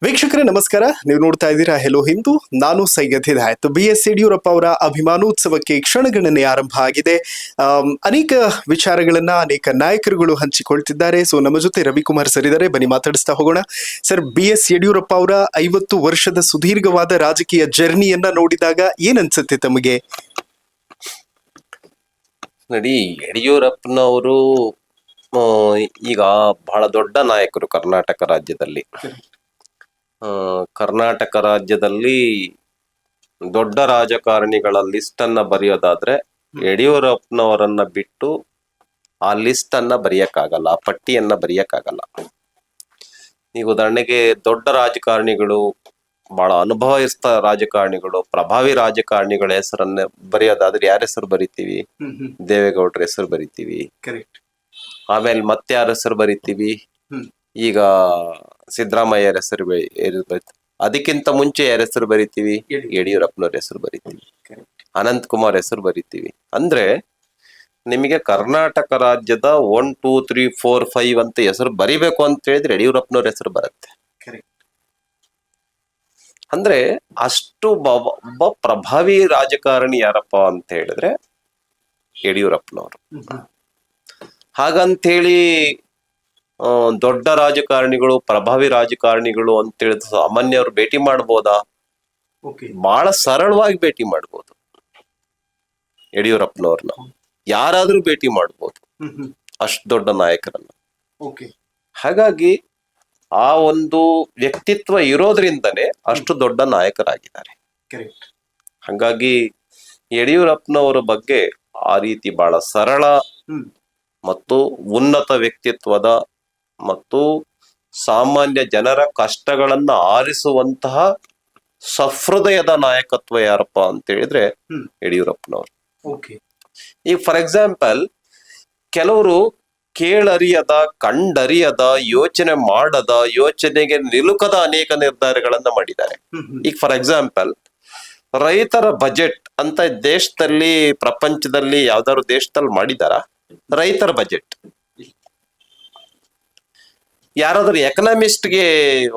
ವೀಕ್ಷಕರೇ ನಮಸ್ಕಾರ. ನೀವು ನೋಡ್ತಾ ಇದ್ದೀರಾ ಹೆಲೋ ಹಿಂದೂ. ನಾನು ಸೈಯದ್ ಹಿದಾಯತ್. BS ಯಡಿಯೂರಪ್ಪ ಅವರ ಅಭಿಮಾನೋತ್ಸವಕ್ಕೆ ಕ್ಷಣಗಣನೆ ಆರಂಭ ಆಗಿದೆ. ಅನೇಕ ವಿಚಾರಗಳನ್ನ ಅನೇಕ ನಾಯಕರುಗಳು ಹಂಚಿಕೊಳ್ತಿದ್ದಾರೆ. ಸೊ ನಮ್ಮ ಜೊತೆ ರವಿಕುಮಾರ್ ಸರ್ ಇದ್ದಾರೆ, ಬನ್ನಿ ಮಾತಾಡಿಸ್ತಾ ಹೋಗೋಣ. ಸರ್, BS ಯಡಿಯೂರಪ್ಪ ಅವರ 50 ವರ್ಷದ ಸುದೀರ್ಘವಾದ ರಾಜಕೀಯ ಜರ್ನಿಯನ್ನ ನೋಡಿದಾಗ ಏನ್ ಅನ್ಸುತ್ತೆ ತಮಗೆ? ನೋಡಿ, ಯಡಿಯೂರಪ್ಪನವರು ಈಗ ಬಹಳ ದೊಡ್ಡ ನಾಯಕರು ಕರ್ನಾಟಕ ರಾಜ್ಯದಲ್ಲಿ. ಕರ್ನಾಟಕ ರಾಜ್ಯದಲ್ಲಿ ದೊಡ್ಡ ರಾಜಕಾರಣಿಗಳ ಲಿಸ್ಟ್ ಅನ್ನ ಬರೆಯೋದಾದ್ರೆ ಯಡಿಯೂರಪ್ಪನವರನ್ನ ಬಿಟ್ಟು ಆ ಲಿಸ್ಟ್ ಅನ್ನ ಬರೆಯಕ್ಕಾಗಲ್ಲ, ಆ ಪಟ್ಟಿಯನ್ನ ಬರೆಯಕ್ಕಾಗಲ್ಲ. ಈಗ ಉದಾಹರಣೆಗೆ ದೊಡ್ಡ ರಾಜಕಾರಣಿಗಳು, ಬಹಳ ಅನುಭವಿಸ್ತ ರಾಜಕಾರಣಿಗಳು, ಪ್ರಭಾವಿ ರಾಜಕಾರಣಿಗಳ ಹೆಸರನ್ನ ಬರೆಯೋದಾದ್ರೆ ಯಾರ ಹೆಸರು ಬರಿತೀವಿ? ದೇವೇಗೌಡರ ಹೆಸರು ಬರಿತೀವಿ. ಆಮೇಲೆ ಮತ್ತೆ ಯಾರ ಹೆಸರು ಬರಿತೀವಿ? ಈಗ ಸಿದ್ದರಾಮಯ್ಯರ ಹೆಸರು ಅದಕ್ಕಿಂತ ಮುಂಚೆ ಯಾರ ಹೆಸರು ಬರಿತೀವಿ? ಯಡಿಯೂರಪ್ಪನವ್ರ ಹೆಸರು ಬರಿತೀವಿ, ಅನಂತ್ ಕುಮಾರ್ ಹೆಸರು ಬರಿತೀವಿ. ಅಂದ್ರೆ ನಿಮಗೆ ಕರ್ನಾಟಕ ರಾಜ್ಯದ 1, 2, 3, 4, 5 ಅಂತ ಹೆಸರು ಬರಿಬೇಕು ಅಂತ ಹೇಳಿದ್ರೆ ಯಡಿಯೂರಪ್ಪನವ್ರ ಹೆಸರು ಬರುತ್ತೆ. ಅಂದ್ರೆ ಅಷ್ಟು ಒಬ್ಬ ಪ್ರಭಾವಿ ರಾಜಕಾರಣಿ ಯಾರಪ್ಪ ಅಂತ ಹೇಳಿದ್ರೆ ಯಡಿಯೂರಪ್ಪನವರು. ಹಾಗಂತೇಳಿ ದೊಡ್ಡ ರಾಜಕಾರಣಿಗಳು, ಪ್ರಭಾವಿ ರಾಜಕಾರಣಿಗಳು ಅಂತ ಹೇಳಿದ್ರೆ ಸಾಮಾನ್ಯವ್ರು ಭೇಟಿ ಮಾಡ್ಬೋದಾ? ಬಹಳ ಸರಳವಾಗಿ ಭೇಟಿ ಮಾಡ್ಬೋದು ಯಡಿಯೂರಪ್ಪನವ್ರನ್ನ. ಯಾರಾದ್ರೂ ಭೇಟಿ ಮಾಡ್ಬೋದು, ಅಷ್ಟು ದೊಡ್ಡ ನಾಯಕರನ್ನ. ಹಾಗಾಗಿ ಆ ಒಂದು ವ್ಯಕ್ತಿತ್ವ ಇರೋದ್ರಿಂದನೇ ಅಷ್ಟು ದೊಡ್ಡ ನಾಯಕರಾಗಿದ್ದಾರೆ. ಹಾಗಾಗಿ ಯಡಿಯೂರಪ್ಪನವರ ಬಗ್ಗೆ ಆ ರೀತಿ ಬಹಳ ಸರಳ ಮತ್ತು ಉನ್ನತ ವ್ಯಕ್ತಿತ್ವದ ಮತ್ತು ಸಾಮಾನ್ಯ ಜನರ ಕಷ್ಟಗಳನ್ನ ಆರಿಸುವಂತಹ ಸಹೃದಯದ ನಾಯಕತ್ವ ಯಾರಪ್ಪ ಅಂತ ಹೇಳಿದ್ರೆ ಯಡಿಯೂರಪ್ಪನವರು. ಈಗ ಫಾರ್ ಎಕ್ಸಾಂಪಲ್, ಕೆಲವರು ಕೇಳರಿಯದ, ಕಂಡರಿಯದ, ಯೋಚನೆ ಮಾಡದ, ಯೋಚನೆಗೆ ನಿಲುಕದ ಅನೇಕ ನಿರ್ಧಾರಗಳನ್ನ ಮಾಡಿದ್ದಾರೆ. ಈಗ ಫಾರ್ ಎಕ್ಸಾಂಪಲ್, ರೈತರ ಬಜೆಟ್ ಅಂತ ದೇಶದಲ್ಲಿ, ಪ್ರಪಂಚದಲ್ಲಿ ಯಾವ್ದಾದ್ರು ದೇಶದಲ್ಲಿ ಮಾಡಿದಾರ? ರೈತರ ಬಜೆಟ್ ಯಾರಾದ್ರೂ ಎಕನಾಮಿಸ್ಟ್ಗೆ,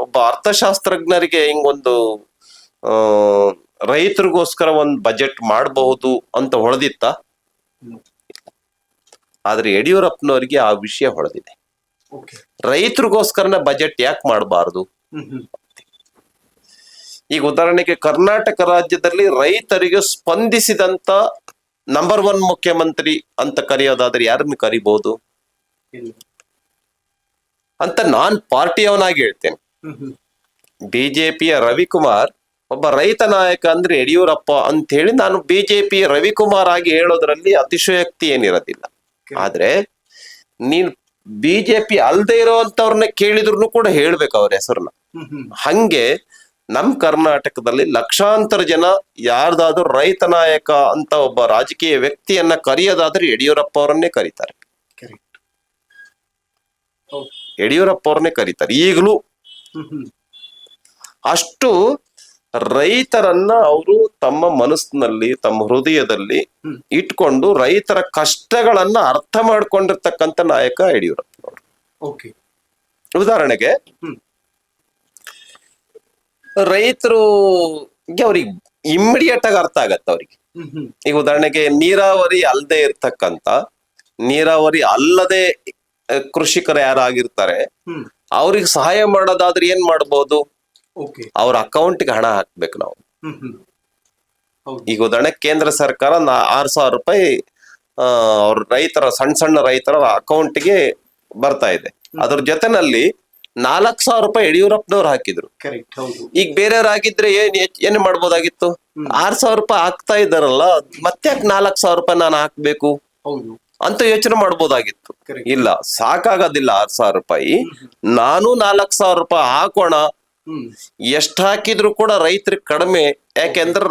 ಒಬ್ಬ ಅರ್ಥಶಾಸ್ತ್ರಜ್ಞರಿಗೆ ಹಿಂಗೊಂದು ರೈತರಿಗೋಸ್ಕರ ಒಂದು ಬಜೆಟ್ ಮಾಡಬಹುದು ಅಂತ ಹೊಳೆದಿತ್ತ? ಆದ್ರೆ ಯಡಿಯೂರಪ್ಪನವರಿಗೆ ಆ ವಿಷಯ ಹೊಳೆದಿದೆ. ರೈತರಿಗೋಸ್ಕರನ ಬಜೆಟ್ ಯಾಕೆ ಮಾಡಬಾರದು? ಈಗ ಉದಾಹರಣೆಗೆ ಕರ್ನಾಟಕ ರಾಜ್ಯದಲ್ಲಿ ರೈತರಿಗೆ ಸ್ಪಂದಿಸಿದಂತ ನಂಬರ್ 1 ಮುಖ್ಯಮಂತ್ರಿ ಅಂತ ಕರೆಯೋದಾದ್ರೆ ಯಾರನ್ನು ಕರಿಬಹುದು ಅಂತ ನಾನ್ ಪಾರ್ಟಿಯವನಾಗಿ ಹೇಳ್ತೇನೆ. ಬಿಜೆಪಿಯ ರವಿಕುಮಾರ್ ಒಬ್ಬ ರೈತ ನಾಯಕ ಅಂದ್ರೆ ಯಡಿಯೂರಪ್ಪ ಅಂತ ಹೇಳಿ ನಾನು ಬಿಜೆಪಿಯ ರವಿಕುಮಾರ್ ಆಗಿ ಹೇಳೋದ್ರಲ್ಲಿ ಅತಿಶಯೋಕ್ತಿ ಏನಿರೋದಿಲ್ಲ. ಆದ್ರೆ ನೀನ್ ಬಿಜೆಪಿ ಅಲ್ದೇ ಇರೋಂತವ್ರನ್ನ ಕೇಳಿದ್ರು ಕೂಡ ಹೇಳ್ಬೇಕು ಅವ್ರ ಹೆಸರನ್ನ. ಹಂಗೆ ನಮ್ ಕರ್ನಾಟಕದಲ್ಲಿ ಲಕ್ಷಾಂತರ ಜನ ಯಾರ್ದಾದ್ರೂ ರೈತ ನಾಯಕ ಅಂತ ಒಬ್ಬ ರಾಜಕೀಯ ವ್ಯಕ್ತಿಯನ್ನ ಕರೆಯೋದಾದ್ರೆ ಯಡಿಯೂರಪ್ಪ ಅವರನ್ನೇ ಕರೀತಾರೆ. ಯಡಿಯೂರಪ್ಪ ಅವ್ರನ್ನೇ ಕರೀತಾರೆ ಈಗಲೂ. ಅಷ್ಟು ರೈತರನ್ನ ಅವರು ತಮ್ಮ ಮನಸ್ಸಿನಲ್ಲಿ, ತಮ್ಮ ಹೃದಯದಲ್ಲಿ ಇಟ್ಕೊಂಡು ರೈತರ ಕಷ್ಟಗಳನ್ನ ಅರ್ಥ ಮಾಡ್ಕೊಂಡಿರ್ತಕ್ಕಂಥ ನಾಯಕ ಯಡಿಯೂರಪ್ಪನವರು. ಉದಾಹರಣೆಗೆ ರೈತರು ಅವ್ರಿಗೆ ಇಮ್ಮಿಡಿಯೇಟ್ ಆಗಿ ಅರ್ಥ ಆಗತ್ತ ಅವ್ರಿಗೆ. ಈಗ ಉದಾಹರಣೆಗೆ ನೀರಾವರಿ ಅಲ್ಲದೆ ಇರ್ತಕ್ಕಂಥ, ನೀರಾವರಿ ಅಲ್ಲದೆ ಕೃಷಿಕರು ಯಾರಾಗಿರ್ತಾರೆ ಅವ್ರಿಗೆ ಸಹಾಯ ಮಾಡೋದಾದ್ರೆ ಏನ್ ಮಾಡ್ಬೋದು? ಅವ್ರ ಅಕೌಂಟ್ಗೆ ಹಣ ಹಾಕ್ಬೇಕು ನಾವು. ಈಗ ಉದಾಹರಣೆ ಕೇಂದ್ರ ಸರ್ಕಾರ 6,000 ರೂಪಾಯಿ ಅವ್ರ ರೈತರ, ಸಣ್ಣ ರೈತರ ಅಕೌಂಟ್ಗೆ ಬರ್ತಾ ಇದೆ. ಅದ್ರ ಜೊತೆನಲ್ಲಿ 4,000 ರೂಪಾಯಿ ಯಡಿಯೂರಪ್ಪನವ್ರು ಹಾಕಿದ್ರು. ಈಗ ಬೇರೆಯವ್ರಾಗಿದ್ರೆ ಏನ್ ಮಾಡ್ಬೋದಾಗಿತ್ತು? 6,000 ರೂಪಾಯಿ ಹಾಕ್ತಾ ಇದ್ದಾರಲ್ಲ, ಮತ್ತೆ 4,000 ರೂಪಾಯಿ ನಾನು ಹಾಕ್ಬೇಕು ಅಂತ ಯೋಚನೆ ಮಾಡ್ಬೋದಾಗಿತ್ತು. ಇಲ್ಲ, ಸಾಕಾಗೋದಿಲ್ಲ 6,000 ರೂಪಾಯಿ, ನಾನು 4,000 ರೂಪಾಯಿ ಹಾಕೋಣ. ಎಷ್ಟ್ ಹಾಕಿದ್ರು ಕೂಡ ರೈತರಿಗೆ ಕಡಿಮೆ. ಯಾಕೆಂದ್ರೆ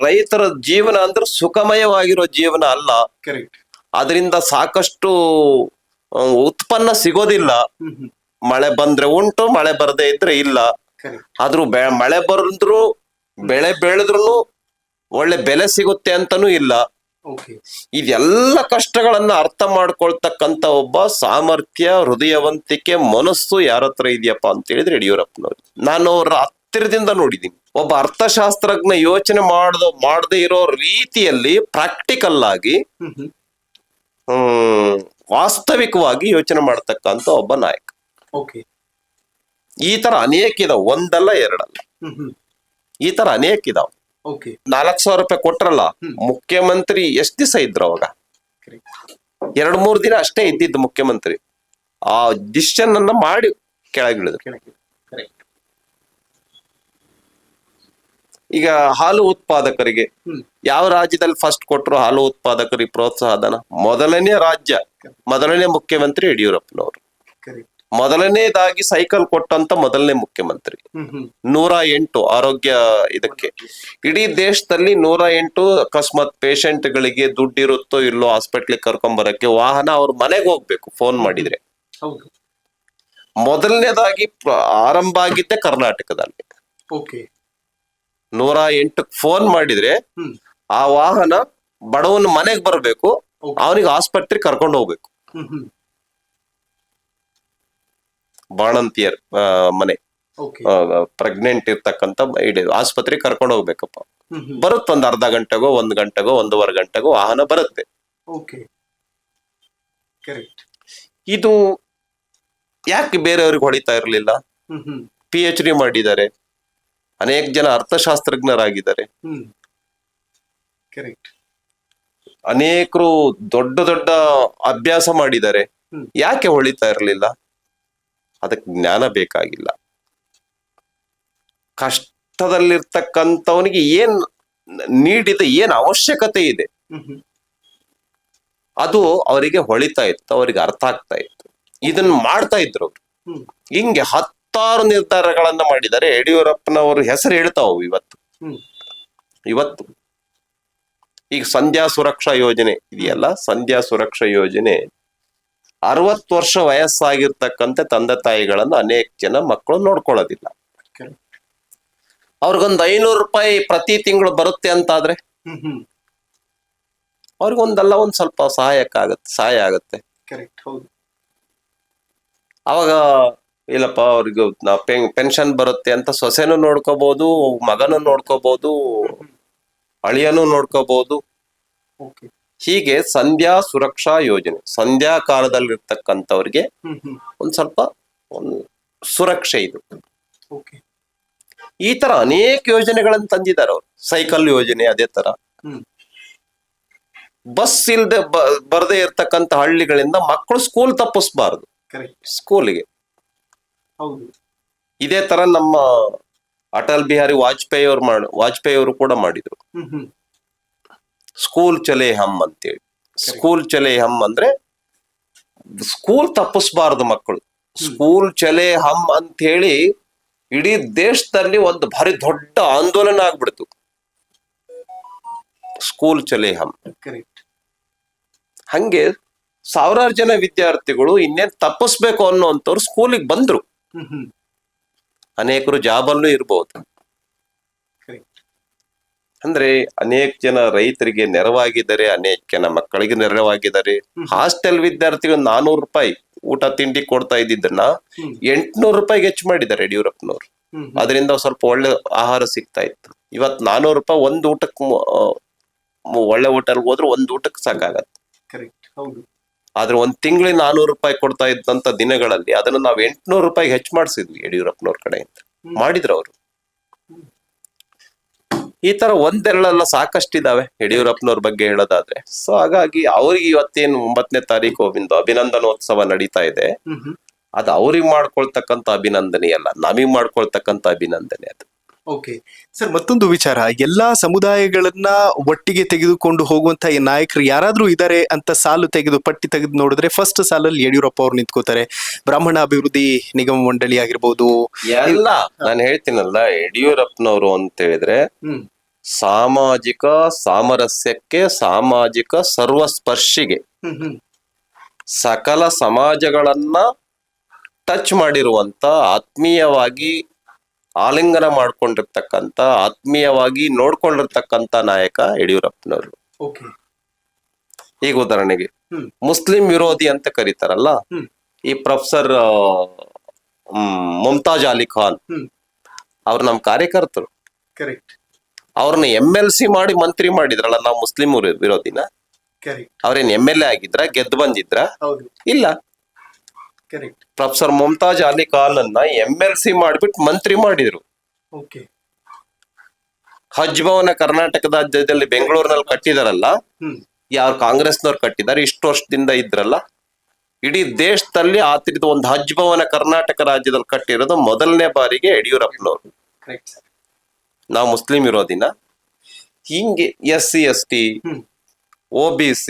ರೈತರ ಜೀವನ ಅಂದ್ರೆ ಸುಖಮಯವಾಗಿರೋ ಜೀವನ ಅಲ್ಲ. ಅದರಿಂದ ಸಾಕಷ್ಟು ಉತ್ಪನ್ನ ಸಿಗೋದಿಲ್ಲ. ಮಳೆ ಬಂದ್ರೆ ಉಂಟು, ಮಳೆ ಬರದೇ ಇದ್ರೆ ಇಲ್ಲ. ಆದ್ರೂ ಮಳೆ ಬಂದ್ರು, ಬೆಳೆ ಬೆಳೆದ್ರು ಒಳ್ಳೆ ಬೆಲೆ ಸಿಗುತ್ತೆ ಅಂತಾನೂ ಇಲ್ಲ. ಓಕೆ. ಇದೆಲ್ಲ ಕಷ್ಟಗಳನ್ನ ಅರ್ಥ ಮಾಡ್ಕೊಳ್ತಕ್ಕಂತ ಒಬ್ಬ ಸಾಮರ್ಥ್ಯ, ಹೃದಯವಂತಿಕೆ, ಮನಸ್ಸು ಯಾರ ಹತ್ರ ಇದೆಯಪ್ಪ ಅಂತ ಹೇಳಿದ್ರೆ ಯಡಿಯೂರಪ್ಪನವ್ರು. ನಾನು ಅವ್ರ ಹತ್ತಿರದಿಂದ ನೋಡಿದ್ದೀನಿ. ಒಬ್ಬ ಅರ್ಥಶಾಸ್ತ್ರಜ್ಞ ಯೋಚನೆ ಮಾಡದೇ ಇರೋ ರೀತಿಯಲ್ಲಿ ಪ್ರಾಕ್ಟಿಕಲ್ ಆಗಿ ವಾಸ್ತವಿಕವಾಗಿ ಯೋಚನೆ ಮಾಡ್ತಕ್ಕಂತ ಒಬ್ಬ ನಾಯಕ. ಓಕೆ. ಈ ತರ ಅನೇಕ ಇದಾವ, ಒಂದಲ್ಲ ಎರಡಲ್ಲ, ಈ ತರ ಅನೇಕ ಇದಾವ. ಓಕೆ. 4,000 ರೂಪಾಯಿ ಕೊಟ್ರಲ್ಲ, ಮುಖ್ಯಮಂತ್ರಿ ಎಷ್ಟ್ ದಿವಸ ಇದ್ರು ಅವಾಗ? 2-3 ದಿನ ಅಷ್ಟೇ ಇದ್ದಿದ್ದು ಮುಖ್ಯಮಂತ್ರಿ. ಆ ಡಿಸಿಷನ್ ಅನ್ನ ಮಾಡಿ ಕೆಳಗಿಳಿದ್ರು. ಈಗ ಹಾಲು ಉತ್ಪಾದಕರಿಗೆ ಯಾವ ರಾಜ್ಯದಲ್ಲಿ ಫಸ್ಟ್ ಕೊಟ್ರು ಹಾಲು ಉತ್ಪಾದಕರಿಗೆ ಪ್ರೋತ್ಸಾಹ ಧನ? ಮೊದಲನೇ ರಾಜ್ಯ, ಮೊದಲನೇ ಮುಖ್ಯಮಂತ್ರಿ ಯಡಿಯೂರಪ್ಪನವರು. ಮೊದಲನೇದಾಗಿ ಸೈಕಲ್ ಕೊಟ್ಟಂತ ಮೊದಲನೇ ಮುಖ್ಯಮಂತ್ರಿ. 108 ಆರೋಗ್ಯ ಇದಕ್ಕೆ. ಇಡೀ ದೇಶದಲ್ಲಿ 108 ಅಕಸ್ಮಾತ್ ಪೇಷಂಟ್ ಗಳಿಗೆ ದುಡ್ಡಿರುತ್ತೋ ಇಲ್ಲೋ ಹಾಸ್ಪಿಟ್ಲಿಗೆ ಕರ್ಕೊಂಡ್ ಬರಕ್ಕೆ ವಾಹನ ಅವ್ರ ಮನೆಗೆ ಹೋಗ್ಬೇಕು ಫೋನ್ ಮಾಡಿದ್ರೆ. ಮೊದಲನೇದಾಗಿ ಆರಂಭ ಆಗಿದ್ದೆ ಕರ್ನಾಟಕದಲ್ಲಿ. 108 ಫೋನ್ ಮಾಡಿದ್ರೆ ಆ ವಾಹನ ಬಡವನ ಮನೆಗೆ ಬರ್ಬೇಕು, ಅವನಿಗೆ ಆಸ್ಪತ್ರೆಗೆ ಕರ್ಕೊಂಡು ಹೋಗ್ಬೇಕು. ಬಾಣಂತಿಯರ್ ಮನೆ, ಪ್ರೆಗ್ನೆಂಟ್ ಇರ್ತಕ್ಕಂಥ ಆಸ್ಪತ್ರೆಗೆ ಕರ್ಕೊಂಡು ಹೋಗ್ಬೇಕಪ್ಪ. ಬರುತ್ತೆ, ಒಂದ್ ಅರ್ಧ ಗಂಟೆಗೋ 1 ಗಂಟೆಗೋ 1.5 ಗಂಟೆಗೋ ವಾಹನ ಬರುತ್ತೆ. ಇದು ಯಾಕೆ ಬೇರೆಯವ್ರಿಗೆ ಹೊಡಿತಾ ಇರ್ಲಿಲ್ಲ? PhD ಮಾಡಿದ್ದಾರೆ, ಅನೇಕ ಜನ ಅರ್ಥಶಾಸ್ತ್ರಜ್ಞರಾಗಿದ್ದಾರೆ, ಅನೇಕರು ದೊಡ್ಡ ದೊಡ್ಡ ಅಭ್ಯಾಸ ಮಾಡಿದ್ದಾರೆ. ಯಾಕೆ ಹೊಳಿತಾ ಇರ್ಲಿಲ್ಲ? ಅದಕ್ಕೆ ಜ್ಞಾನ ಬೇಕಾಗಿಲ್ಲ. ಕಷ್ಟದಲ್ಲಿರ್ತಕ್ಕಂಥವನಿಗೆ ಏನ್ ನೀಡಿದೆ, ಏನ್ ಅವಶ್ಯಕತೆ ಇದೆ, ಅದು ಅವರಿಗೆ ಹೊಳಿತಾ ಇತ್ತು, ಅವರಿಗೆ ಅರ್ಥ ಆಗ್ತಾ ಇತ್ತು. ಇದನ್ನ ಮಾಡ್ತಾ ಇದ್ರು ಅವ್ರು. ಹಿಂಗೆ 10 ನಿರ್ಧಾರಗಳನ್ನ ಮಾಡಿದ್ದಾರೆ. ಯಡಿಯೂರಪ್ಪನವರು ಹೆಸರು ಹೇಳ್ತಾವು ಇವತ್ತು. ಈಗ ಸಂಧ್ಯಾ ಸುರಕ್ಷಾ ಯೋಜನೆ ಇದೆಯಲ್ಲ, ಸಂಧ್ಯಾ ಸುರಕ್ಷಾ ಯೋಜನೆ 60 ವರ್ಷ ವಯಸ್ಸಾಗಿರ್ತಕ್ಕಂಥ ತಂದೆ ತಾಯಿಗಳನ್ನ ಅನೇಕ ಜನ ಮಕ್ಕಳು ನೋಡ್ಕೊಳ್ಳೋದಿಲ್ಲ. ಅವ್ರಿಗೊಂದು 500 ರೂಪಾಯಿ ಪ್ರತಿ ತಿಂಗಳು ಬರುತ್ತೆ ಅಂತಾದ್ರೆ ಅವ್ರಿಗೊಂದಲ್ಲ ಒಂದ್ ಸ್ವಲ್ಪ ಸಹಾಯ ಆಗತ್ತೆ. ಅವಾಗ ಇಲ್ಲಪ್ಪ ಅವ್ರಿಗೆ ಪೆನ್ಷನ್ ಬರುತ್ತೆ ಅಂತ ಸೊಸೆನೂ ನೋಡ್ಕೋಬಹುದು, ಮಗನೂ ನೋಡ್ಕೋಬಹುದು, ಅಳಿಯನೂ ನೋಡ್ಕೋಬಹುದು. ಹೀಗೆ ಸಂಧ್ಯಾ ಸುರಕ್ಷಾ ಯೋಜನೆ, ಸಂಧ್ಯಾ ಕಾಲದಲ್ಲಿರ್ತಕ್ಕಂಥವ್ರಿಗೆ ಒಂದ್ ಸ್ವಲ್ಪ ಸುರಕ್ಷೆ ಇದು. ಈ ತರ ಅನೇಕ ಯೋಜನೆಗಳನ್ನ ತಂದಿದ್ದಾರೆ ಅವ್ರು. ಸೈಕಲ್ ಯೋಜನೆ ಅದೇ ತರ. ಬಸ್ ಇಲ್ದೆ ಬರದೇ ಇರ್ತಕ್ಕಂಥ ಹಳ್ಳಿಗಳಿಂದ ಮಕ್ಕಳು ಸ್ಕೂಲ್ ತಪ್ಪಿಸ್ಬಾರ್ದು, ಸ್ಕೂಲಿಗೆ. ಇದೇ ತರ ನಮ್ಮ ಅಟಲ್ ಬಿಹಾರಿ ವಾಜಪೇಯಿ ಅವರು ಕೂಡ ಮಾಡಿದ್ರು. ಸ್ಕೂಲ್ ಚಲೆ ಹಮ್ ಅಂತೇಳಿ. ಸ್ಕೂಲ್ ಚಲೆ ಹಮ್ ಅಂದ್ರೆ ಸ್ಕೂಲ್ ತಪ್ಪಿಸ್ಬಾರ್ದು ಮಕ್ಕಳು. ಸ್ಕೂಲ್ ಚಲೆ ಹಮ್ ಅಂತ ಹೇಳಿ ಇಡೀ ದೇಶದಲ್ಲಿ ಒಂದು ಭಾರಿ ದೊಡ್ಡ ಆಂದೋಲನ ಆಗ್ಬಿಡ್ತು. ಸ್ಕೂಲ್ ಚಲೆ ಹಮ್. ಹಂಗೆ 1000 ಜನ ವಿದ್ಯಾರ್ಥಿಗಳು ಇನ್ನೇನ್ ತಪ್ಪಿಸ್ಬೇಕು ಅನ್ನೋಂಥವ್ರು ಸ್ಕೂಲಿಗೆ ಬಂದ್ರು. ಅನೇಕರು ಜಾಬಲ್ಲೂ ಇರ್ಬೋದು. ಅಂದ್ರೆ ಅನೇಕ ಜನ ರೈತರಿಗೆ ನೆರವಾಗಿದ್ದಾರೆ, ಅನೇಕ ಜನ ಮಕ್ಕಳಿಗೆ ನೆರವಾಗಿದ್ದಾರೆ. ಹಾಸ್ಟೆಲ್ ವಿದ್ಯಾರ್ಥಿಗಳು 400 ರೂಪಾಯಿ ಊಟ ತಿಂಡಿ ಕೊಡ್ತಾ ಇದ್ದಿದ್ದನ್ನ 800 ರೂಪಾಯಿಗೆ ಹೆಚ್ಚು ಮಾಡಿದ್ದಾರೆ ಯಡಿಯೂರಪ್ಪನವ್ರು. ಅದರಿಂದ ಸ್ವಲ್ಪ ಒಳ್ಳೆ ಆಹಾರ ಸಿಗ್ತಾ ಇತ್ತು. ಇವತ್ 400 ರೂಪಾಯಿ ಒಂದ್ ಊಟಕ್ಕೆ, ಒಳ್ಳೆ ಹೋಟೆಲ್ ಹೋದ್ರೆ ಒಂದ್ ಊಟಕ್ಕೆ ಸಾಕಾಗತ್ತೆ. ಆದ್ರೆ ಒಂದ್ ತಿಂಗಳಿಗೆ 400 ರೂಪಾಯಿ ಕೊಡ್ತಾ ಇದ್ದಂತ ದಿನಗಳಲ್ಲಿ ಅದನ್ನ ನಾವ್ 800 ರೂಪಾಯಿಗೆ ಹೆಚ್ಚು ಮಾಡಿಸಿದ್ವಿ ಯಡಿಯೂರಪ್ಪನವ್ರ ಕಡೆಯಿಂದ. ಮಾಡಿದ್ರು ಅವರು. ಈ ತರ ಒಂದೆರಡಲ್ಲ ಸಾಕಷ್ಟಿದಾವೆ ಯಡಿಯೂರಪ್ಪನವ್ರ ಬಗ್ಗೆ ಹೇಳೋದಾದ್ರೆ. ಸೊ ಹಾಗಾಗಿ ಅವ್ರಿಗೆ ಇವತ್ತೇನು 9ನೇ ತಾರೀಕು ಒಂದು ಅಭಿನಂದನೋತ್ಸವ ನಡೀತಾ ಇದೆ. ಅದು ಅವ್ರಿಗೆ ಮಾಡ್ಕೊಳ್ತಕ್ಕಂತ ಅಭಿನಂದನೆ ಅಲ್ಲ, ನಮಗ್ ಮಾಡ್ಕೊಳ್ತಕ್ಕಂತ ಅಭಿನಂದನೆ ಅದು. ಓಕೆ ಸರ್, ಮತ್ತೊಂದು ವಿಚಾರ, ಎಲ್ಲಾ ಸಮುದಾಯಗಳನ್ನ ಒಟ್ಟಿಗೆ ತೆಗೆದುಕೊಂಡು ಹೋಗುವಂತ ಈ ನಾಯಕರು ಯಾರಾದ್ರೂ ಇದಾರೆ ಅಂತ ಪಟ್ಟಿ ತೆಗೆದು ನೋಡಿದ್ರೆ ಫಸ್ಟ್ ಸಾಲಲ್ಲಿ ಯಡಿಯೂರಪ್ಪ ಅವ್ರು ನಿಂತ್ಕೋತಾರೆ. ಬ್ರಾಹ್ಮಣ ಅಭಿವೃದ್ಧಿ ನಿಗಮ ಮಂಡಳಿ ಆಗಿರ್ಬೋದು ಎಲ್ಲ. ನಾನು ಹೇಳ್ತೀನಲ್ಲ, ಯಡಿಯೂರಪ್ಪನವರು ಅಂತ ಹೇಳಿದ್ರೆ ಸಾಮಾಜಿಕ ಸಾಮರಸ್ಯಕ್ಕೆ, ಸಾಮಾಜಿಕ ಸರ್ವಸ್ಪರ್ಶಿಗೆ, ಸಕಲ ಸಮಾಜಗಳನ್ನ ಟಚ್ ಮಾಡಿರುವಂತ, ಆತ್ಮೀಯವಾಗಿ ಆಲಿಂಗನ ಮಾಡ್ಕೊಂಡಿರ್ತಕ್ಕಂತ, ಆತ್ಮೀಯವಾಗಿ ನೋಡ್ಕೊಂಡಿರ್ತಕ್ಕಂತ ನಾಯಕ ಯಡಿಯೂರಪ್ಪನವರು. ಈಗ ಉದಾಹರಣೆಗೆ ಹ್ಮ್. ಮುಸ್ಲಿಂ ವಿರೋಧಿ ಅಂತ ಕರೀತಾರಲ್ಲ, ಹ್ಮ್. ಈ ಪ್ರೊಫೆಸರ್ ಮುಮ್ತಾಜ್ ಅಲಿ ಖಾನ್ ಹ್ಮ್. ಅವ್ರು ನಮ್ ಕಾರ್ಯಕರ್ತರು. ಕರೆಕ್ಟ್. ಅವ್ರನ್ನ MLC ಮಾಡಿ ಮಂತ್ರಿ ಮಾಡಿದ್ರಲ್ಲ, ನಾವು ಮುಸ್ಲಿಂ ವಿರೋಧಿನ. ಕರೆಕ್ಟ್. ಅವ್ರೇನ್ MLA ಆಗಿದ್ರ, ಗೆದ್ದು ಬಂದಿದ್ರ? ಹೌದು. ಇಲ್ಲ. ಕರೆಕ್ಟ್. ಪ್ರೊಫೆಸರ್ ಮುಮ್ತಾಜ್ ಅಲಿ ಖಾನ್ ಅನ್ನ MLC ಮಾಡ್ಬಿಟ್ಟು ಮಂತ್ರಿ ಮಾಡಿದ್ರು. ಓಕೆ. ಹಜ್ ಭವನ ಕರ್ನಾಟಕದ ರಾಜ್ಯದಲ್ಲಿ ಬೆಂಗಳೂರಿನಲ್ಲಿ ಕಟ್ಟಿದಾರಲ್ಲ, ಹ್ಮ್. ಯಾರು ಕಾಂಗ್ರೆಸ್ನವ್ರು ಕಟ್ಟಿದ್ದಾರೆ, ಇಷ್ಟು ವರ್ಷದಿಂದ ಇದ್ರಲ್ಲ. ಇಡೀ ದೇಶದಲ್ಲಿ ಆತರಿದ ಒಂದು ಹಜ್ ಭವನ ಕರ್ನಾಟಕ ರಾಜ್ಯದಲ್ಲಿ ಕಟ್ಟಿರೋದು ಮೊದಲನೇ ಬಾರಿಗೆ ಯಡಿಯೂರಪ್ಪನವ್ರು. ಕರೆಕ್ಟ್. ನಾವು ಮುಸ್ಲಿಂ ವಿರೋಧಿನ? ಹಿಂಗೆ SC ST, ಹ್ಮ್. OBC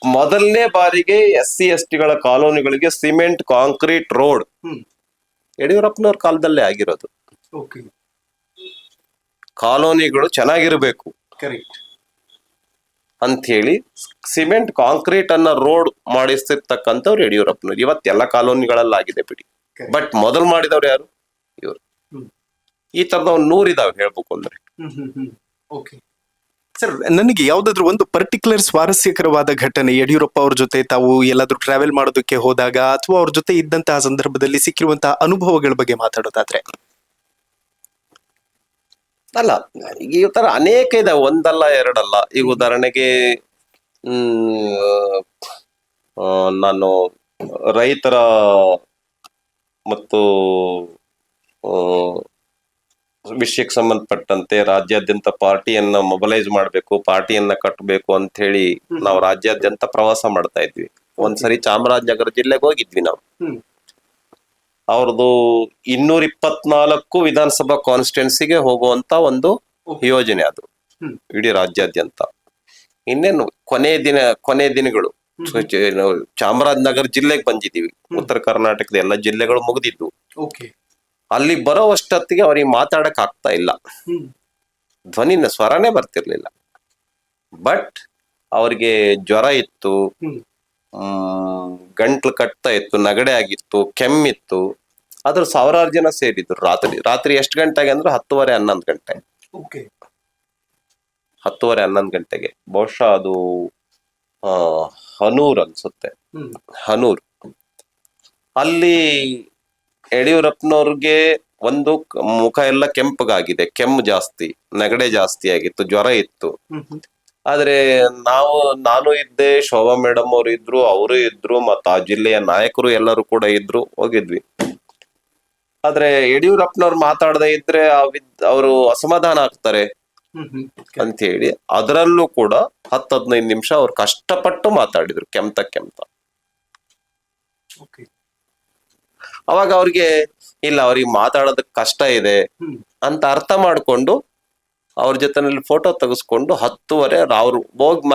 ಮೊದಲನೇ ಬಾರಿಗೆ SC ST ಗಳ ಕಾಲೋನಿಗಳಿಗೆ ಸಿಮೆಂಟ್ ಕಾಂಕ್ರೀಟ್ ರೋಡ್ ಹ್ಮ್. ಯಡಿಯೂರಪ್ಪನವ್ರ ಕಾಲದಲ್ಲೇ ಆಗಿರೋದು. ಓಕೆ. ಕಾಲೋನಿಗಳು ಚೆನ್ನಾಗಿರ್ಬೇಕು ಕರೆಕ್ಟ್. ಅಂತ ಹೇಳಿ ಸಿಮೆಂಟ್ ಕಾಂಕ್ರೀಟ್ ಅನ್ನ ರೋಡ್ ಮಾಡಿಸ್ತಿರ್ತಕ್ಕಂಥವ್ರು ಯಡಿಯೂರಪ್ಪನವ್ರು. ಇವತ್ತೆಲ್ಲ ಕಾಲೋನಿಗಳಲ್ಲಾಗಿದೆ ಬಿಡಿ, Correct. ಬಟ್ ಮೊದಲು ಮಾಡಿದವ್ರು ಯಾರು? ಇವರು. ಹ್ಮ್. ಈ ತರದ ಒಂದು 100 ಇದಾವೆ ಹೇಳ್ಬೇಕು ಅಂದ್ರೆ. ಓಕೆ ಸರ್, ನನಗೆ ಯಾವ್ದಾದ್ರು ಒಂದು ಪರ್ಟಿಕ್ಯುಲರ್ ಸ್ವಾರಸ್ಯಕರವಾದ ಘಟನೆ ಯಡಿಯೂರಪ್ಪ ಅವ್ರ ಜೊತೆ ತಾವು ಎಲ್ಲಾದ್ರೂ ಟ್ರಾವೆಲ್ ಮಾಡೋದಕ್ಕೆ ಹೋದಾಗ ಅಥವಾ ಅವ್ರ ಜೊತೆ ಇದ್ದಂತಹ ಸಂದರ್ಭದಲ್ಲಿ ಸಿಕ್ಕಿರುವಂತಹ ಅನುಭವಗಳ ಬಗ್ಗೆ ಮಾತಾಡೋದಾದ್ರೆ? ಅಲ್ಲ, ಈ ತರ ಅನೇಕ ಇದಾವೆ, ಒಂದಲ್ಲ ಎರಡಲ್ಲ. ಈಗ ಉದಾಹರಣೆಗೆ ನಾನು ರೈತರ ಮತ್ತು ವಿಷಯಕ್ಕೆ ಸಂಬಂಧಪಟ್ಟಂತೆ ರಾಜ್ಯಾದ್ಯಂತ ಪಾರ್ಟಿಯನ್ನ ಮೊಬಲೈಸ್ ಮಾಡ್ಬೇಕು, ಪಾರ್ಟಿಯನ್ನ ಕಟ್ಟಬೇಕು ಅಂತ ಹೇಳಿ ನಾವು ರಾಜ್ಯಾದ್ಯಂತ ಪ್ರವಾಸ ಮಾಡ್ತಾ ಇದ್ವಿ. ಒಂದ್ಸರಿ ಚಾಮರಾಜನಗರ ಜಿಲ್ಲೆಗೆ ಹೋಗಿದ್ವಿ ನಾವು. ಅವ್ರದ್ದು 224 ವಿಧಾನಸಭಾ ಕಾನ್ಸ್ಟಿಟ್ಯೂನ್ಸಿಗೆ ಹೋಗುವಂತ ಒಂದು ಯೋಜನೆ ಅದು, ಇಡೀ ರಾಜ್ಯಾದ್ಯಂತ. ಇನ್ನೇನು ಕೊನೆ ದಿನಗಳು ಚಾಮರಾಜನಗರ ಜಿಲ್ಲೆಗೆ ಬಂದಿದ್ದೀವಿ. ಉತ್ತರ ಕರ್ನಾಟಕದ ಎಲ್ಲ ಜಿಲ್ಲೆಗಳು ಮುಗಿದಿದ್ವು. ಅಲ್ಲಿ ಬರೋವಷ್ಟೊತ್ತಿಗೆ ಅವ್ರಿಗೆ ಮಾತಾಡಕ್ ಆಗ್ತಾ ಇಲ್ಲ, ಧ್ವನಿನ ಸ್ವರನೇ ಬರ್ತಿರ್ಲಿಲ್ಲ. ಬಟ್ ಅವ್ರಿಗೆ ಜ್ವರ ಇತ್ತು, ಗಂಟ್ಲು ಕಟ್ತಾ ಇತ್ತು, ನೆಗಡೆ ಆಗಿತ್ತು, ಕೆಮ್ಮಿತ್ತು. ಅದ್ರ 1000 ಜನ ಸೇರಿದ್ರು. ರಾತ್ರಿ ಎಷ್ಟು ಗಂಟೆಗೆ ಅಂದ್ರೆ 10:30 11 ಗಂಟೆ. 10:30 11 ಗಂಟೆಗೆ. ಬಹುಶಃ ಅದು ಹನೂರ್ ಅನ್ಸುತ್ತೆ, ಹನೂರ್. ಅಲ್ಲಿ ಯಡಿಯೂರಪ್ಪನವ್ರಿಗೆ ಒಂದು ಮುಖ ಎಲ್ಲ ಕೆಂಪಗಾಗಿದೆ, ಕೆಮ್ಮು ಜಾಸ್ತಿ, ನೆಗಡೆ ಜಾಸ್ತಿ ಆಗಿತ್ತು, ಜ್ವರ ಇತ್ತು. ಆದ್ರೆ ನಾನು ಇದ್ದೆ, ಶೋಭಾ ಮೇಡಮ್ ಅವರು ಇದ್ರು, ಅವರು ಇದ್ರು, ಮತ್ತ ಆ ಜಿಲ್ಲೆಯ ನಾಯಕರು ಎಲ್ಲರೂ ಕೂಡ ಇದ್ರು, ಹೋಗಿದ್ವಿ. ಆದ್ರೆ ಯಡಿಯೂರಪ್ಪನವ್ರು ಮಾತಾಡದೆ ಇದ್ರೆ ಅವರು ಅಸಮಾಧಾನ ಆಗ್ತಾರೆ ಅಂತ ಹೇಳಿ ಅದರಲ್ಲೂ ಕೂಡ 10-15 ನಿಮಿಷ ಅವ್ರು ಕಷ್ಟಪಟ್ಟು ಮಾತಾಡಿದ್ರು, ಕೆಮ್ತ. ಅವಾಗ ಅವ್ರಿಗೆ ಇಲ್ಲ, ಅವ್ರಿಗೆ ಮಾತಾಡೋದಕ್ ಕಷ್ಟ ಇದೆ ಅಂತ ಅರ್ಥ ಮಾಡ್ಕೊಂಡು ಅವ್ರ ಜೊತೆನಲ್ಲಿ ಫೋಟೋ ತೆಗೆಸ್ಕೊಂಡು 10:30 ಅವ್ರು ಹೋಗಿ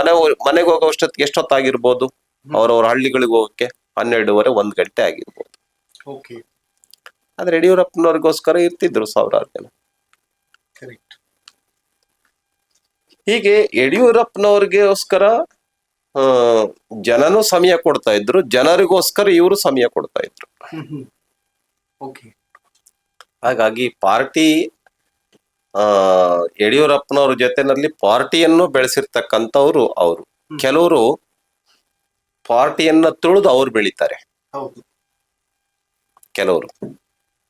ಮನೆಗೆ ಹೋಗೋಷ್ಟೊತ್ತಿಗೆ ಎಷ್ಟೊತ್ತಾಗಿರ್ಬೋದು, ಅವ್ರವ್ರ ಹಳ್ಳಿಗಳಿಗೆ ಹೋಗಕ್ಕೆ 12:30 1 ಗಂಟೆ ಆಗಿರ್ಬೋದು. ಆದ್ರೆ ಯಡಿಯೂರಪ್ಪನವ್ರಿಗೋಸ್ಕರ ಇರ್ತಿದ್ರು 1000 ಜನ. ಹೀಗೆ ಯಡಿಯೂರಪ್ಪನವ್ರಿಗೋಸ್ಕರ ಜನನು ಸಮಯ ಕೊಡ್ತಾ ಇದ್ರು, ಜನರಿಗೋಸ್ಕರ ಇವರು ಸಮಯ ಕೊಡ್ತಾ ಇದ್ರು. ಹಾಗಾಗಿ ಪಾರ್ಟಿ ಯಡಿಯೂರಪ್ಪನವ್ರ ಜೊತೆನಲ್ಲಿ ಪಾರ್ಟಿಯನ್ನು ಬೆಳೆಸಿರ್ತಕ್ಕಂಥವ್ರು ಅವರು. ಕೆಲವರು ಪಾರ್ಟಿಯನ್ನ ತುಳಿದು ಅವ್ರು ಬೆಳಿತಾರೆ,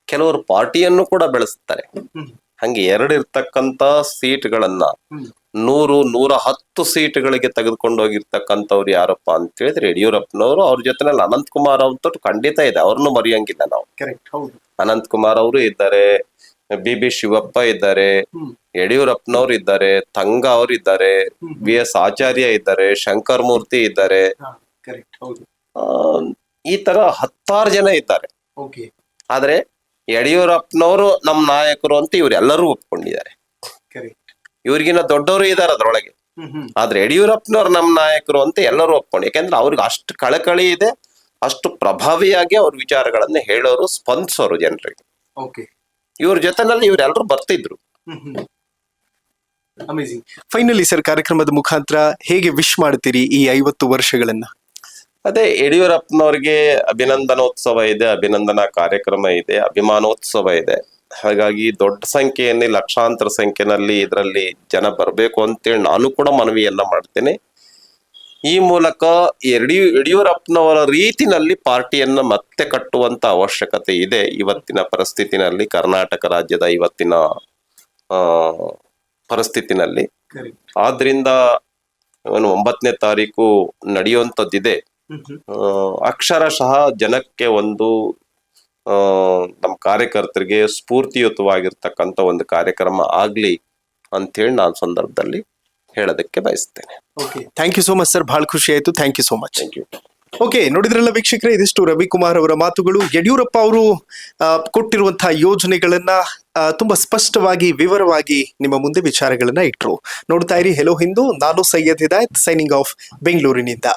ಕೆಲವರು ಪಾರ್ಟಿಯನ್ನು ಕೂಡ ಬೆಳೆಸ್ತಾರೆ. ಹಂಗೆ 2 ಇರ್ತಕ್ಕಂತ ಸೀಟ್ಗಳನ್ನ 100-110 ಸೀಟ್ಗಳಿಗೆ ತೆಗೆದುಕೊಂಡು ಹೋಗಿರ್ತಕ್ಕಂಥವ್ರು ಯಾರಪ್ಪ ಅಂತ ಹೇಳಿದ್ರೆ ಯಡಿಯೂರಪ್ಪನವರು. ಅವ್ರ ಜೊತೆನಲ್ಲಿ ಅನಂತಕುಮಾರ್ ಅಂತೂ ಖಂಡಿತ ಇದೆ, ಅವ್ರನ್ನು ಮರೆಯಂಗಿಲ್ಲ ನಾವು. ಅನಂತಕುಮಾರ್ ಅವರು ಇದ್ದಾರೆ, BB ಶಿವಪ್ಪ ಇದ್ದಾರೆ, ಯಡಿಯೂರಪ್ಪನವ್ರು ಇದ್ದಾರೆ, ತಂಗ ಅವ್ರು ಇದ್ದಾರೆ, BS ಆಚಾರ್ಯ ಇದ್ದಾರೆ, ಶಂಕರ್ ಮೂರ್ತಿ ಇದ್ದಾರೆ. ಈ ತರ 10 ಜನ ಇದ್ದಾರೆ. ಆದ್ರೆ ಯಡಿಯೂರಪ್ಪನವರು ನಮ್ ನಾಯಕರು ಅಂತ ಇವರೆಲ್ಲರೂ ಒಪ್ಕೊಂಡಿದ್ದಾರೆ. ಇವ್ರಿಗಿನ್ನ ದೊಡ್ಡವರು ಇದ್ದಾರೆ ಅದ್ರೊಳಗೆ, ಆದ್ರೆ ಯಡಿಯೂರಪ್ಪನವ್ರು ನಮ್ ನಾಯಕರು ಅಂತ ಎಲ್ಲರೂ ಒಪ್ಕೊಂಡು. ಯಾಕಂದ್ರೆ ಅವ್ರಿಗೆ ಅಷ್ಟು ಕಳಕಳಿ ಇದೆ, ಅಷ್ಟು ಪ್ರಭಾವಿಯಾಗಿ ಅವ್ರ ವಿಚಾರಗಳನ್ನ ಹೇಳೋರು, ಸ್ಪಂದಿಸೋರು ಜನರಿಗೆ. ಇವ್ರ ಜೊತೆನಲ್ಲಿ ಇವರೆಲ್ಲರೂ ಬರ್ತಿದ್ರು. ಫೈನಲಿ ಸರ್, ಕಾರ್ಯಕ್ರಮದ ಮುಖಾಂತರ ಹೇಗೆ ವಿಶ್ ಮಾಡ್ತೀರಿ ಈ 50 ವರ್ಷಗಳನ್ನ? ಅದೇ, ಯಡಿಯೂರಪ್ಪನವ್ರಿಗೆ ಅಭಿನಂದನೋತ್ಸವ ಇದೆ, ಅಭಿನಂದನಾ ಕಾರ್ಯಕ್ರಮ ಇದೆ, ಅಭಿಮಾನೋತ್ಸವ ಇದೆ. ಹಾಗಾಗಿ ದೊಡ್ಡ ಸಂಖ್ಯೆಯಲ್ಲಿ, ಲಕ್ಷಾಂತರ ಸಂಖ್ಯೆಯಲ್ಲಿ ಇದರಲ್ಲಿ ಜನ ಬರಬೇಕು ಅಂತೇಳಿ ನಾನು ಕೂಡ ಮನವಿಯನ್ನ ಮಾಡ್ತೇನೆ. ಈ ಮೂಲಕ ಯಡಿಯೂರಪ್ಪನವರ ರೀತಿನಲ್ಲಿ ಪಾರ್ಟಿಯನ್ನ ಮತ್ತೆ ಕಟ್ಟುವಂತ ಅವಶ್ಯಕತೆ ಇದೆ ಇವತ್ತಿನ ಪರಿಸ್ಥಿತಿನಲ್ಲಿ, ಕರ್ನಾಟಕ ರಾಜ್ಯದ ಇವತ್ತಿನ ಪರಿಸ್ಥಿತಿನಲ್ಲಿ. ಆದ್ರಿಂದ 9ನೇ ತಾರೀಕು ನಡೆಯುವಂತದ್ದಿದೆ. ಅಕ್ಷರಶಃ ಜನಕ್ಕೆ ಒಂದು ನಮ್ಮ ಕಾರ್ಯಕರ್ತರಿಗೆ ಸ್ಫೂರ್ತಿಯುತವಾಗಿರ್ತಕ್ಕಂಥ ಒಂದು ಕಾರ್ಯಕ್ರಮ ಆಗ್ಲಿ ಅಂತೇಳಿ ನಾನು ಸಂದರ್ಭದಲ್ಲಿ ಹೇಳೋದಕ್ಕೆ ಬಯಸ್ತೇನೆ. Thank you so much sir, ಬಹಳ ಖುಷಿ ಆಯ್ತು. Thank you so much. Thank you. Okay, ನೋಡಿದ್ರಲ್ಲ ವೀಕ್ಷಕರೇ, ಇದಿಷ್ಟು ರವಿಕುಮಾರ್ ಅವರ ಮಾತುಗಳು. ಯಡಿಯೂರಪ್ಪ ಅವರು ಕೊಟ್ಟಿರುವಂತಹ ಯೋಜನೆಗಳನ್ನ ತುಂಬಾ ಸ್ಪಷ್ಟವಾಗಿ, ವಿವರವಾಗಿ ನಿಮ್ಮ ಮುಂದೆ ವಿಚಾರಗಳನ್ನ ಇಟ್ರು. ನೋಡ್ತಾ ಇರಿ ಹೆಲೋ ಹಿಂದೂ. ನಾನು ಸೈಯದ್ ಹಿದಾಯತ್, ಸೈನಿಂಗ್ ಆಫ್ ಬೆಂಗಳೂರಿನಿಂದ.